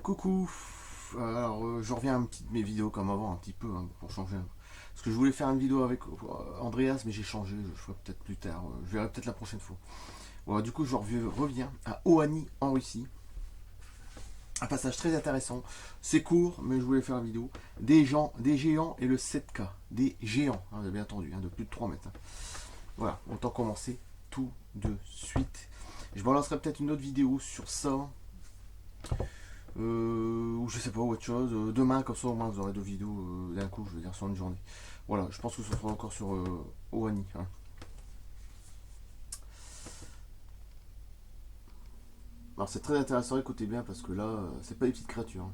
Coucou. Alors, je reviens à mes vidéos comme avant, un petit peu, hein, pour changer. Parce que je voulais faire une vidéo avec Andreas, mais j'ai changé. Je ferai peut-être plus tard. Je verrai peut-être la prochaine fois. Voilà, du coup, je reviens à Oani, en Russie. Un passage très intéressant. C'est court, mais je voulais faire une vidéo. Des géants et le 7K. Des géants, hein, vous avez bien entendu, hein, de plus de 3 mètres. Hein. Voilà, autant commencer tout de suite. Je balancerai peut-être une autre vidéo sur ça. Ou je sais pas, ou autre chose. Demain, comme ça, au moins, vous aurez deux vidéos d'un coup, je veux dire, sur une journée. Voilà, je pense que ce sera encore sur Oani. Hein. Alors, c'est très intéressant, écoutez bien, parce que là, c'est pas des petites créatures. Hein.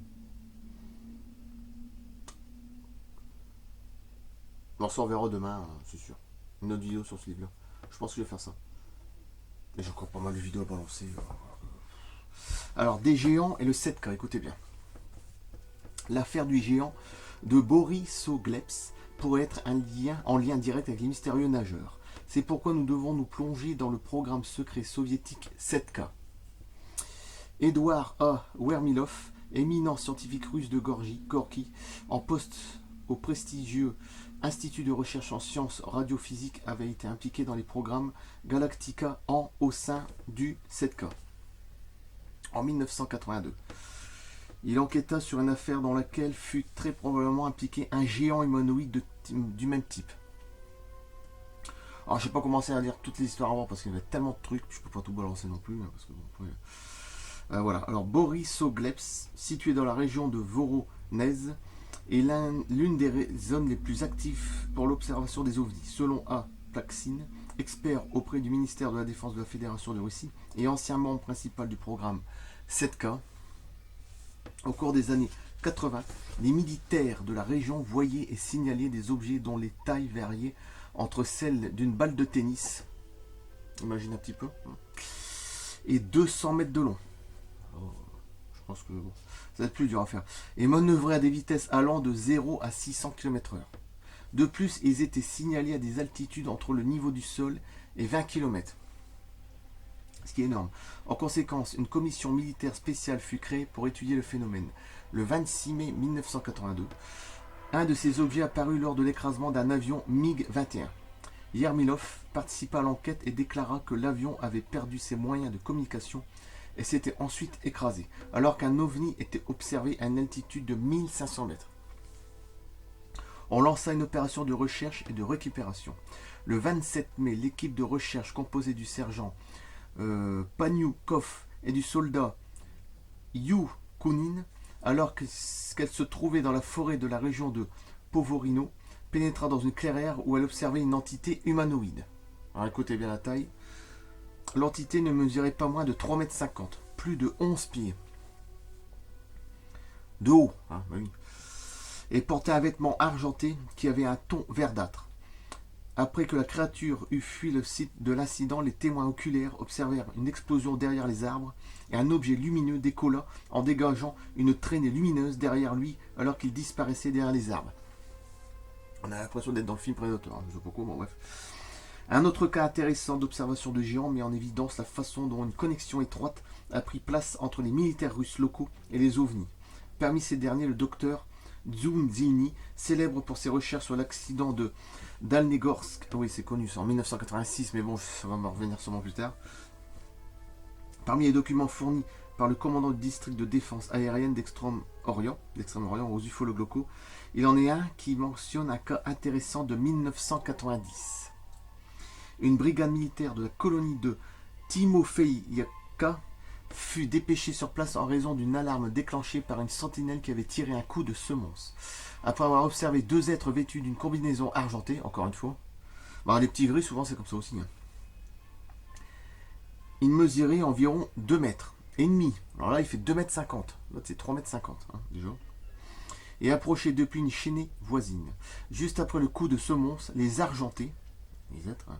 On se reverra demain, c'est sûr. Une autre vidéo sur ce livre-là. Je pense que je vais faire ça. Et j'ai encore pas mal de vidéos à balancer. Alors, des géants et le 7K, écoutez bien. L'affaire du géant de Borisogleps pourrait être en lien direct avec les mystérieux nageurs. C'est pourquoi nous devons nous plonger dans le programme secret soviétique 7K. Edouard A. Wermilov, éminent scientifique russe de Gorky, en poste au prestigieux Institut de recherche en sciences radiophysiques, avait été impliqué dans les programmes Galactica au sein du 7K en 1982. Il enquêta sur une affaire dans laquelle fut très probablement impliqué un géant humanoïde du même type. Alors, je n'ai pas commencé à lire toutes les histoires avant parce qu'il y avait tellement de trucs, je ne peux pas tout balancer non plus. Parce que bon, voilà. Alors, Borisogleps, situé dans la région de Voronezh, est l'une des zones les plus actives pour l'observation des ovnis. Selon A. Plaksin, expert auprès du ministère de la Défense de la Fédération de Russie et ancien membre principal du programme 7K, au cours des années 80, les militaires de la région voyaient et signalaient des objets dont les tailles variaient entre celles d'une balle de tennis, imagine un petit peu, et 200 mètres de long. Oh, je pense que bon, ça va être plus dur à faire. Et manœuvraient à des vitesses allant de 0 à 600 km/h. De plus, ils étaient signalés à des altitudes entre le niveau du sol et 20 km. Ce qui est énorme. En conséquence, une commission militaire spéciale fut créée pour étudier le phénomène. Le 26 mai 1982, un de ces objets apparut lors de l'écrasement d'un avion MiG-21. Yermilov participa à l'enquête et déclara que l'avion avait perdu ses moyens de communication et s'était ensuite écrasé, alors qu'un ovni était observé à une altitude de 1500 mètres. On lança une opération de recherche et de récupération. Le 27 mai, l'équipe de recherche composée du sergent Panyukov et du soldat Yu Kunin, alors qu'elle se trouvait dans la forêt de la région de Povorino, pénétra dans une clairière où elle observait une entité humanoïde. Alors écoutez bien la taille. L'entité ne mesurait pas moins de 3,50 m, plus de 11 pieds. De haut, hein, bah oui. Et portait un vêtement argenté qui avait un ton verdâtre. Après que la créature eut fui le site de l'incident, les témoins oculaires observèrent une explosion derrière les arbres et un objet lumineux décolla en dégageant une traînée lumineuse derrière lui alors qu'il disparaissait derrière les arbres. On a l'impression d'être dans le film Predator, hein, je sais pas quoi, bon bref. Un autre cas intéressant d'observation de géants met en évidence la façon dont une connexion étroite a pris place entre les militaires russes locaux et les ovnis. Parmi ces derniers, le docteur Dzunzini, célèbre pour ses recherches sur l'accident de Dalnegorsk. Oui, c'est connu, c'est en 1986, mais bon, ça va me revenir sûrement plus tard. Parmi les documents fournis par le commandant du district de défense aérienne d'Extrême-Orient aux ufologues locaux, il en est un qui mentionne un cas intéressant de 1990. Une brigade militaire de la colonie de Timofeïevka fut dépêchée sur place en raison d'une alarme déclenchée par une sentinelle qui avait tiré un coup de semonce. Après avoir observé deux êtres vêtus d'une combinaison argentée, encore une fois, les petits gris souvent c'est comme ça aussi. Hein. Ils mesuraient environ 2 mètres et demi. Alors là il fait 2 mètres 50. L'autre c'est 3 mètres 50 hein, déjà. Et approché depuis une chaînée voisine. Juste après le coup de semonce, les argentés, les êtres,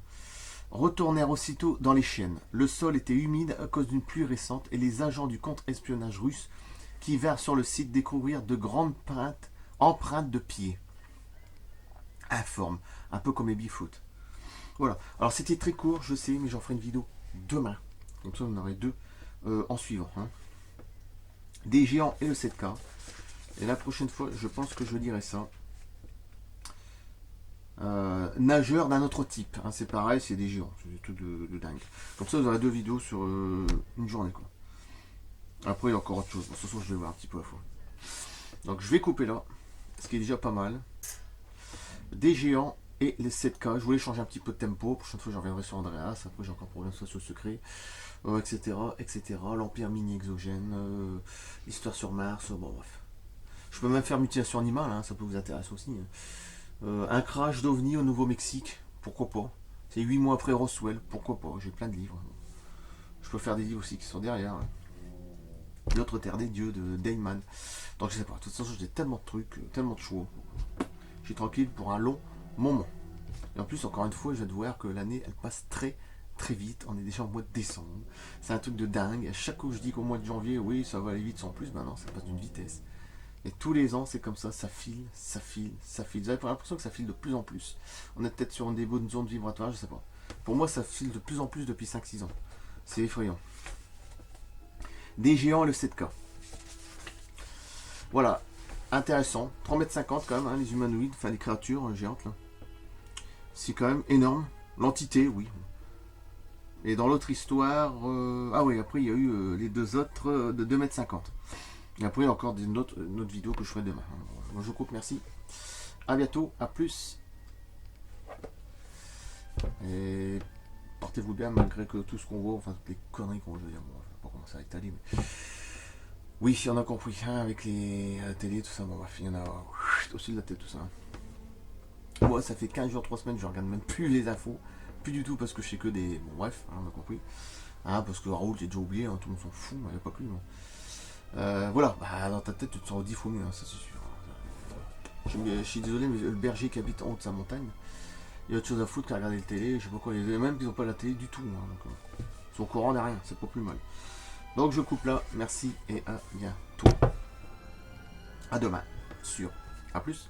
retournèrent aussitôt dans les chaînes. Le sol était humide à cause d'une pluie récente et les agents du contre-espionnage russe qui vinrent sur le site découvrir de grandes empreintes de pieds. Informes, un peu comme les Bigfoot. Voilà. Alors c'était très court, je sais, mais j'en ferai une vidéo demain. Comme ça, on en aurait deux en suivant. Hein. Des géants et le 7K. Et la prochaine fois, je pense que je dirai ça. Nageurs d'un autre type. Hein, c'est pareil, c'est des géants. C'est des trucs de dingue. Comme ça, vous aurez 2 vidéos sur une journée. Quoi. Après, il y a encore autre chose. Bon, ce soir, je vais voir un petit peu à la fois. Donc, je vais couper là. Ce qui est déjà pas mal. Des géants et les 7K. Je voulais changer un petit peu de tempo. La prochaine fois, je reviendrai sur Andreas. Après, j'ai encore un problème sur le secret. Etc. etc. L'Empire mini-exogène. L'histoire sur Mars. Bon, bref. Je peux même faire mutilation animale. Hein, ça peut vous intéresser aussi. Un crash d'OVNI au Nouveau-Mexique. Pourquoi pas. C'est 8 mois après Roswell. Pourquoi pas. J'ai plein de livres. Je peux faire des livres aussi qui sont derrière. Hein. L'autre terre des dieux de Dayman. Donc je sais pas. De toute façon, j'ai tellement de trucs, tellement de choix. Je suis tranquille pour un long moment. Et en plus, encore une fois, je viens de voir que l'année, elle passe très très vite. On est déjà au mois de décembre. C'est un truc de dingue. À chaque fois que je dis qu'au mois de janvier, oui, ça va aller vite sans plus, ben non, ça passe d'une vitesse. Et tous les ans, c'est comme ça file, ça file, ça file. Vous avez l'impression que ça file de plus en plus. On est peut-être sur des bonnes zones vibratoires, je sais pas. Pour moi, ça file de plus en plus depuis 5-6 ans. C'est effrayant. Des géants, le 7K. Voilà, intéressant. 3,50 m quand même, hein, les humanoïdes, enfin les créatures géantes là. C'est quand même énorme. L'entité, oui. Et dans l'autre histoire, ah oui, après il y a eu les deux autres de 2,50 m. Et après il y a encore une autre vidéo que je ferai demain. Moi je vous coupe, merci. A bientôt, à plus. Et portez-vous bien malgré que tout ce qu'on voit, enfin toutes les conneries qu'on voit, je veux dire, bon, je vais pas commencer à étaler, mais... Oui, il y en a compris, hein, avec les télé, tout ça, bon bref, il y en a au-dessus de la tête, tout ça. Moi, ça fait 15 jours, 3 semaines, je regarde même plus les infos. Plus du tout parce que je sais que des... Bon bref, hein, on a compris. Hein, parce que Raoult, j'ai déjà oublié, hein, tout le monde s'en fout, il n'y a pas que lui. Voilà, bah, dans ta tête, tu te sens 10 fois mieux, hein, ça c'est sûr. Je suis désolé, mais le berger qui habite en haut de sa montagne, il y a autre chose à foutre qu'à regarder le télé, je sais pas quoi. Il y a même qui n'ont pas la télé du tout. Hein, donc, ils sont au courant de rien, c'est pas plus mal. Donc je coupe là, merci et à bientôt. À demain, sûr. A plus.